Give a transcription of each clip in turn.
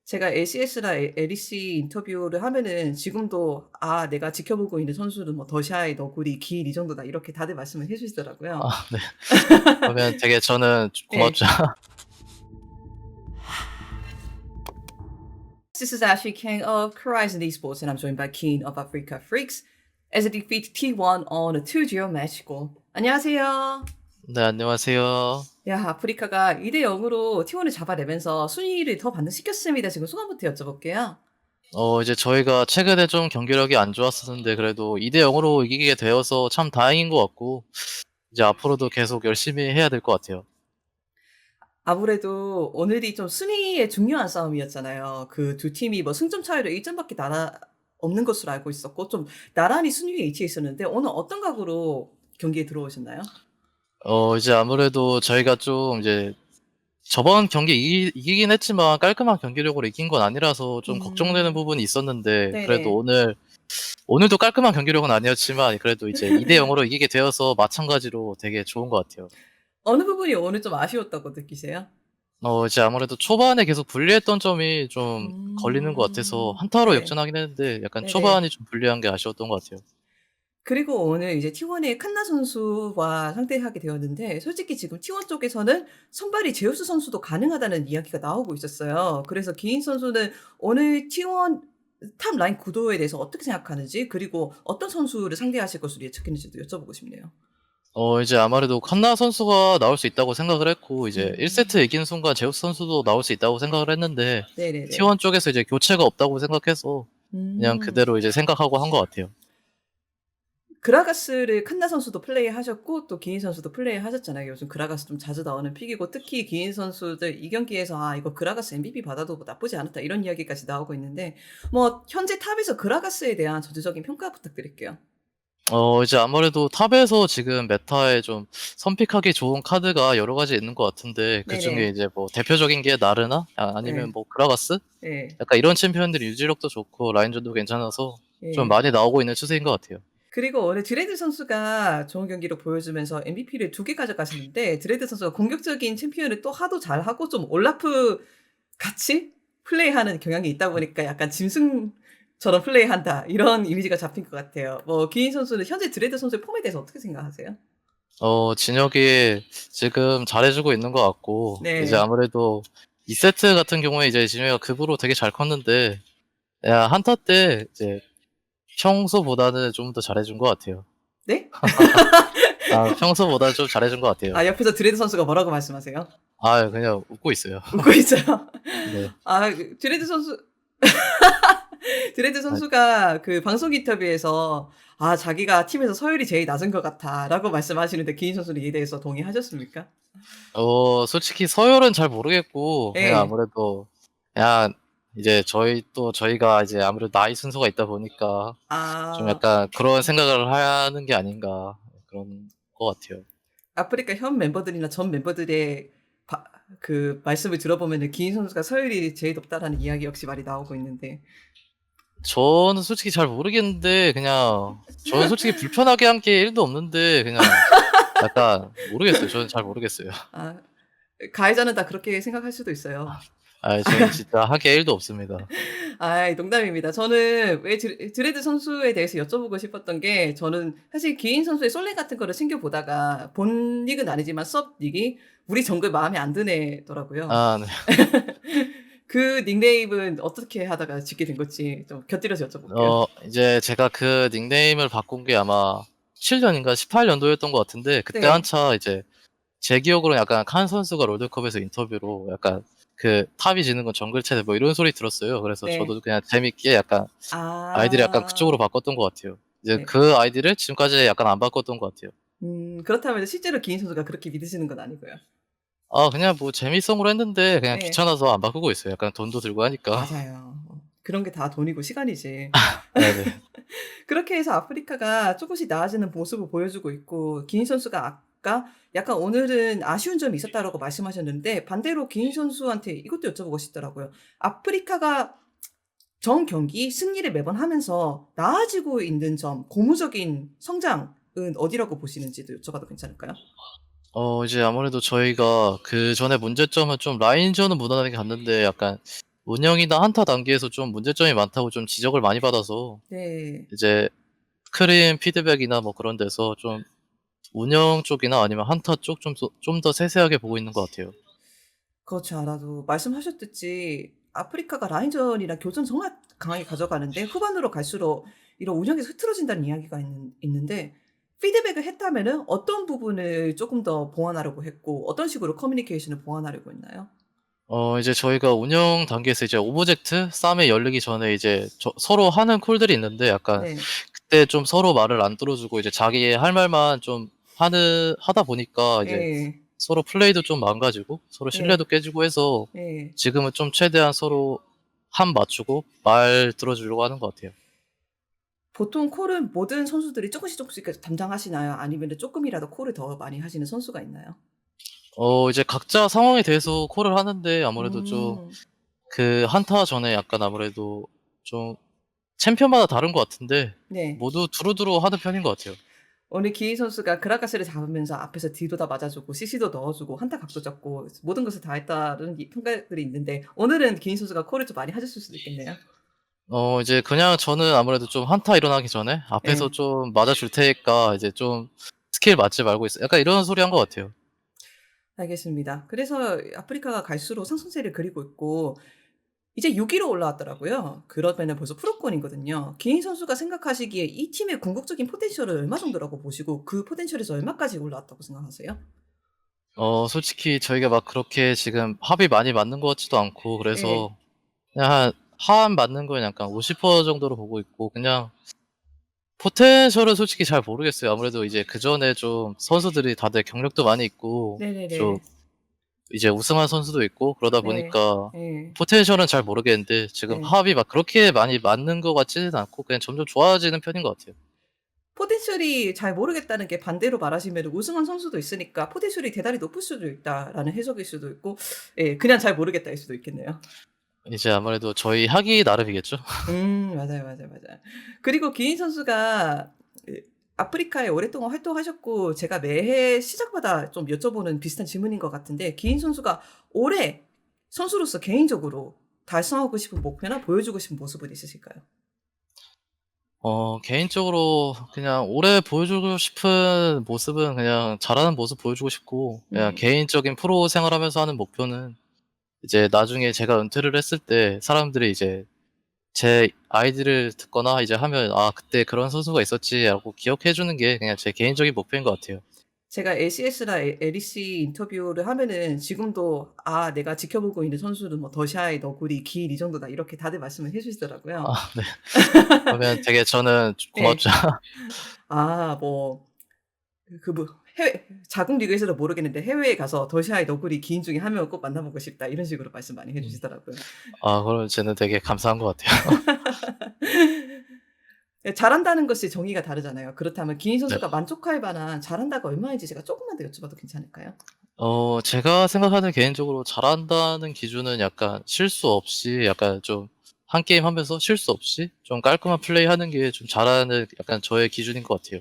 제가 LCS나 LEC 인터뷰를 하면은 지금도 "아 내가 지켜보고 있는 선수는 뭐 더샤이, 너구리, 길 이 정도다." 이렇게 다들 말씀을 해 주시더라고요. 아 네. 그러면 되게 저는 네. 고맙죠. This is Ashley King of Horizon Esports, and I'm joined by Keen of Africa Freaks as they defeat T1 on a 2-0 match score. 안녕하세요. 네, 안녕하세요. 야, 아프리카가 2대 0으로 T1을 잡아내면서 순위를 더 반등시켰습니다. 지금 소감부터 여쭤볼게요. 이제 저희가 최근에 좀 경기력이 안 좋았었는데 그래도 2대 0으로 이기게 되어서 참 다행인 것 같고 이제 앞으로도 계속 열심히 해야 될 것 같아요. 아무래도 오늘이 좀 순위에 중요한 싸움이었잖아요. 그 두 팀이 뭐 승점 차이로 1 점밖에 없는 것으로 알고 있었고 좀 나란히 순위에 위치해 있었는데 오늘 어떤 각오로 경기에 들어오셨나요? 이제 아무래도 저희가 좀 이제 저번 경기 이기긴 했지만 깔끔한 경기력으로 이긴 건 아니라서 좀 걱정되는 음. 부분이 있었는데 그래도 네네. 오늘도 깔끔한 경기력은 아니었지만 그래도 이제 2대 0으로 이기게 되어서 마찬가지로 되게 좋은 것 같아요. 어느 부분이 오늘 좀 아쉬웠다고 느끼세요? 이제 아무래도 초반에 계속 불리했던 점이 좀 걸리는 것 같아서 한타로 네. 역전하긴 했는데 약간 네네. 초반이 좀 불리한 게 아쉬웠던 것 같아요. 그리고 오늘 이제 T1의 칸나 선수와 상대하게 되었는데 솔직히 지금 T1 쪽에서는 선발이 제우스 선수도 가능하다는 이야기가 나오고 있었어요. 그래서 기인 선수는 오늘 T1 탑 라인 구도에 대해서 어떻게 생각하는지 그리고 어떤 선수를 상대하실 것으로 예측했는지도 여쭤보고 싶네요. 이제 아무래도 칸나 선수가 나올 수 있다고 생각을 했고 이제 1 세트 음. 이긴 순간 제우스 선수도 나올 수 있다고 생각을 했는데 네네네. T1 쪽에서 이제 교체가 없다고 생각해서 그냥 음. 그대로 이제 생각하고 한 것 같아요. 그라가스를 칸나 선수도 플레이하셨고 또 기인 선수도 플레이하셨잖아요. 요즘 그라가스 좀 자주 나오는 픽이고 특히 기인 선수들 이 경기에서 "아 이거 그라가스 MVP 받아도 뭐 나쁘지 않았다." 이런 이야기까지 나오고 있는데 뭐 현재 탑에서 그라가스에 대한 전체적인 평가 부탁드릴게요. 이제 아무래도 탑에서 지금 메타에 좀 선픽하기 좋은 카드가 여러 가지 있는 것 같은데 그중에 네네. 이제 뭐 대표적인 게 나르나 아니면 예. 뭐 그라가스? 예. 약간 이런 챔피언들이 유지력도 좋고 라인전도 괜찮아서 좀 예. 많이 나오고 있는 추세인 것 같아요. 그리고 오늘 드레드 선수가 좋은 경기를 보여주면서 MVP를 2개 가져가셨는데 드레드 선수가 공격적인 챔피언을 또 하도 잘하고 좀 올라프 같이 플레이하는 경향이 있다 보니까 약간 '짐승처럼 플레이한다.' 이런 이미지가 잡힌 것 같아요. 뭐 기인 선수는 현재 드레드 선수의 폼에 대해서 어떻게 생각하세요? 진혁이 지금 잘해 주고 있는 것 같고 이제 네. 아무래도 2 세트 같은 경우에 이제 진혁이가 급으로 되게 잘 컸는데 한타 때 이제 평소보다는 좀 더 잘해 준 것 같아요. 네? 평소보다는 좀 잘해 준 것 같아요. 아 옆에서 드레드 선수가 뭐라고 말씀하세요? 그냥 웃고 있어요. 웃고 있어요. 네. 아 그 드레드 선수 드레드 아 선수가 그 방송 인터뷰에서 "아 자기가 팀에서 서열이 제일 낮은 것 같아."라고 말씀하시는데 기인 선수는 이에 대해서 동의하셨습니까? 솔직히 서열은 잘 모르겠고 그냥 예. 아무래도 그냥 이제 저희가 이제 아무래도 나이 순서가 있다 보니까 좀 아 약간 그런 생각을 하는 게 아닌가 그런 것 같아요. 아프리카 현 멤버들이나 전 멤버들의 바 그 말씀을 들어보면은 기인 선수가 서열이 제일 높다라는 이야기 역시 많이 나오고 있는데 저는 솔직히 잘 모르겠는데 그냥 저는 솔직히 불편하게 한 게 1도 없는데 그냥 약간 모르겠어요. 저는 잘 모르겠어요. 아 가해자는 다 그렇게 생각할 수도 있어요. 저는 진짜 한 게 1도 없습니다. 아이 농담입니다. 저는 왜 드레드 선수에 대해서 여쭤보고 싶었던 게 저는 사실 기인 선수의 솔랭 같은 거를 챙겨 보다가 본 닉은 아니지만 서브 닉이 "우리 정글 마음에 안 드네."더라고요. 네. 그 닉네임은 어떻게 하다가 짓게 된 건지 좀 곁들여서 여쭤볼게요. 이제 제가 그 닉네임을 바꾼 게 아마 17 년인가 18 년도였던 것 같은데 그때 네. 한참 이제 제 기억으로는 약간 칸 선수가 롤드컵에서 인터뷰로 약간 그 "탑이 지는 건 정글 채다." 뭐 이런 소리 들었어요. 그래서 네. 저도 그냥 재밌게 약간 아이디를 약간 그쪽으로 아. 바꿨던 것 같아요. 이제 네. 그 아이디를 지금까지 약간 안 바꿨던 것 같아요. 그렇다면 실제로 기인 선수가 그렇게 믿으시는 건 아니고요. 그냥 뭐 재미성으로 했는데 그냥 네. 귀찮아서 안 바꾸고 있어요. 약간 돈도 들고 하니까. 맞아요. 그런 게 다 돈이고 시간이지. 네네. 그렇게 해서 아프리카가 쪼끔씩 나아지는 모습을 보여주고 있고 기인 선수가 아까 약간 "오늘은 아쉬운 점이 있었다."라고 말씀하셨는데 반대로 기인 선수한테 이것도 여쭤보고 싶더라고요. 아프리카가 전 경기 승리를 매번 하면서 나아지고 있는 점, 고무적인 성장은 어디라고 보시는지도 여쭤봐도 괜찮을까요? 이제 아무래도 저희가 그전에 문제점은 좀 라인전은 무난하게 갔는데 약간 운영이나 한타 단계에서 좀 문제점이 많다고 좀 지적을 많이 받아서 네. 이제 스크린 피드백이나 뭐 그런 데서 좀 운영 쪽이나 아니면 한타 쪽 좀 더 세세하게 보고 있는 것 같아요. 그렇지 않아도 말씀하셨듯이 아프리카가 라인전이나 교전 정말 강하게 가져가는데 후반으로 갈수록 이런 운영에서 흐트러진다는 이야기가 있는데 피드백을 했다면은 어떤 부분을 조금 더 보완하려고 했고 어떤 식으로 커뮤니케이션을 보완하려고 했나요? 이제 저희가 운영 단계에서 이제 오브젝트 싸움이 열리기 전에 이제 서로 하는 콜들이 있는데 약간 네. 그때 좀 서로 말을 안 들어주고 이제 자기 할 말만 좀 하다 보니까 이제 예. 서로 플레이도 좀 망가지고 서로 예. 신뢰도 깨지고 해서 예. 지금은 좀 최대한 서로 한 맞추고 말 들어주려고 하는 것 같아요. 보통 콜은 모든 선수들이 조금씩 담당하시나요? 아니면은 쪼끔이라도 콜을 더 많이 하시는 선수가 있나요? 이제 각자 상황에 대해서 콜을 하는데 아무래도 좀 음. 그 한타 전에 약간 아무래도 좀 챔피언마다 다른 것 같은데 네. 모두 두루두루 하는 편인 것 같아요. 오늘 기희 선수가 그라가스를 잡으면서 앞에서 D도 다 맞아 주고 CC도 넣어 주고 한타 각도 잡고 모든 것을 다 했다는 이 평가들이 있는데 오늘은 기희 선수가 콜을 좀 많이 하셨을 수도 있겠네요. 이제 그냥 저는 아무래도 좀 한타 일어나기 전에 앞에서 예. 좀 맞아줄 테니까 이제 좀 스킬 맞지 말고 있어 약간 이런 소리 한 것 같아요. 알겠습니다. 그래서 아프리카가 갈수록 상승세를 그리고 있고 이제 6 위로 올라왔더라고요. 그러면은 벌써 프로권이거든요. 기인 선수가 생각하시기에 이 팀의 궁극적인 포텐셜을 얼마 정도라고 보시고 그 포텐셜에서 얼마까지 올라왔다고 생각하세요? 솔직히 저희가 막 그렇게 지금 합이 많이 맞는 것 같지도 않고 예. 그래서 그냥 한 합 맞는 건 약간 50% 정도로 보고 있고 그냥 포텐셜은 솔직히 잘 모르겠어요. 아무래도 이제 그전에 좀 선수들이 다들 경력도 많이 있고 좀 네네네. 이제 우승한 선수도 있고 그러다 네. 보니까 예. 포텐셜은 잘 모르겠는데 지금 네. 합이 막 그렇게 많이 맞는 것 같지는 않고 그냥 점점 좋아지는 편인 것 같아요. 포텐셜이 잘 모르겠다는 게 반대로 말하시면은 우승한 선수도 있으니까 '포텐셜이 대단히 높을 수도 있다.'라는 해석일 수도 있고 예 그냥 '잘 모르겠다.'일 수도 있겠네요. 이제 아무래도 저희 하기 나름이겠죠? 맞아요, 맞아요, 맞아요. 그리고 기인 선수가 그 아프리카에 오랫동안 활동하셨고 제가 매해 시작마다 좀 여쭤보는 비슷한 질문인 것 같은데 기인 선수가 올해 선수로서 개인적으로 달성하고 싶은 목표나 보여주고 싶은 모습은 있으실까요? 개인적으로 그냥 올해 보여주고 싶은 모습은 그냥 잘하는 모습 보여주고 싶고 그냥 음. 개인적인 프로 생활하면서 하는 목표는 이제 나중에 제가 은퇴를 했을 때 사람들이 이제 제 아이디를 듣거나 이제 하면 '아 그때 그런 선수가 있었지.'라고 기억해 주는 게 그냥 제 개인적인 목표인 것 같아요. 제가 LCS나 LEC 인터뷰를 하면은 지금도 "아 내가 지켜보고 있는 선수는 뭐 더샤이, 너구리, 길 이 정도다." 이렇게 다들 말씀을 해 아 주시더라고요. 네. 그러면 되게 저는 예. 고맙죠. 아 뭐 뭐 해외 자국 리그에서도 모르겠는데 "해외에 가서 더샤이, 너구리, 기인 중에 한 명을 꼭 만나 보고 싶다." 이런 식으로 말씀 많이 해 음. 주시더라고요. 그럼 쟤는 되게 감사한 것 같아요. 예 잘한다는 것이 정의가 다르잖아요. 그렇다면 기인 네. 선수가 만족할 만한 잘한다가 얼마인지 제가 쪼끔만 더 여쭤봐도 괜찮을까요? 제가 생각하는 개인적으로 잘한다는 기준은 약간 실수 없이 약간 좀 한 게임 하면서 실수 없이 좀 깔끔한 플레이하는 게 좀 잘하는 약간 저의 기준인 것 같아요.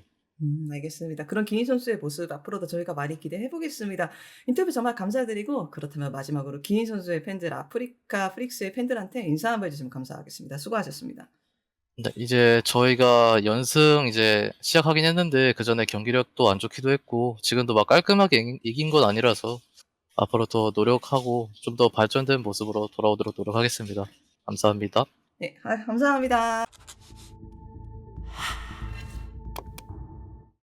알겠습니다. 그런 기인 선수의 모습 앞으로도 저희가 많이 기대해 보겠습니다. 인터뷰 정말 감사드리고 그렇다면 마지막으로 기인 선수의 팬들 아프리카 프릭스의 팬들한테 인사 한번 해 주시면 감사하겠습니다. 수고하셨습니다. 네 이제 저희가 연승 이제 시작하긴 했는데 그전에 경기력도 안 좋기도 했고 지금도 막 깔끔하게 이긴 건 아니라서 앞으로 더 노력하고 좀 더 발전된 모습으로 돌아오도록 노력하겠습니다. 감사합니다. 네. 감사합니다.